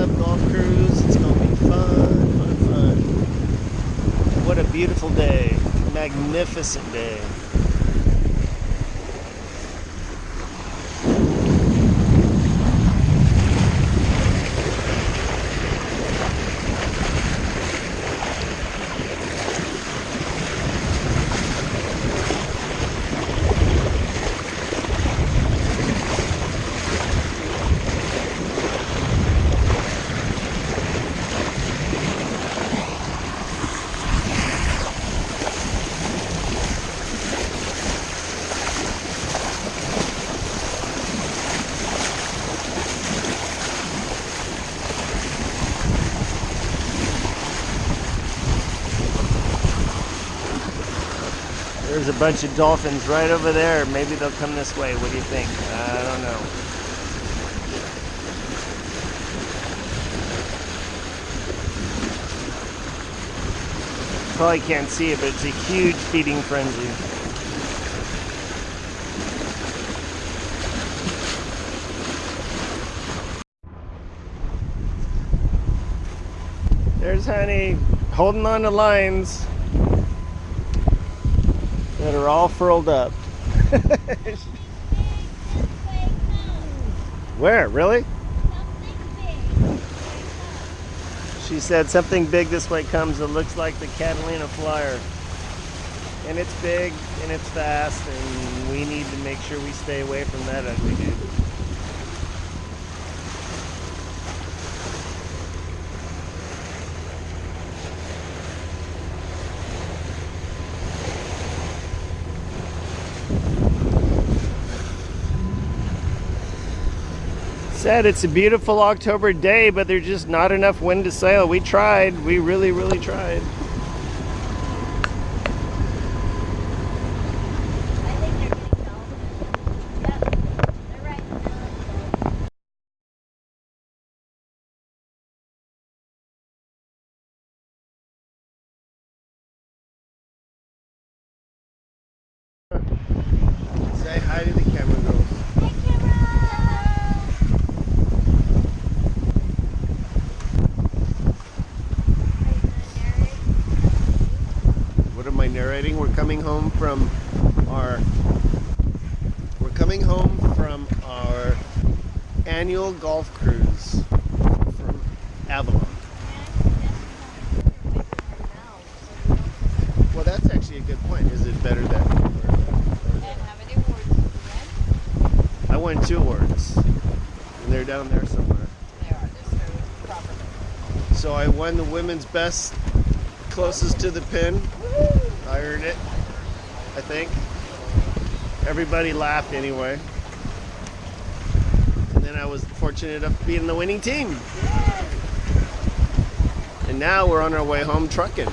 Avalon Golf Cruise. It's going to be fun, fun, fun. What a beautiful day. Magnificent day. There's a bunch of dolphins right over there. Maybe they'll come this way. What do you think? I don't know. Probably can't see it, but it's a huge feeding frenzy. There's Honey holding on to lines that are all furled up. Where? Really? She said something big this way comes. It looks like the Catalina Flyer. And it's big and it's fast, and we need to make sure we stay away from that ugly dude. Said it's a beautiful October day, but there's just not enough wind to sail. We tried. We really, really tried. I think they're getting dolphins. Yep, they're right now. Say hi to the camera girls. Narrating. We're coming home from our annual golf cruise from Avalon. Well, that's actually a good point. Is it better that? And how many awards did you win? I won 2 awards, and they're down there somewhere. They are. They're stowed properly. So I won the women's best, closest to the pin. I earned it, I think. Everybody laughed anyway. And then I was fortunate enough to be in the winning team. And now we're on our way home trucking.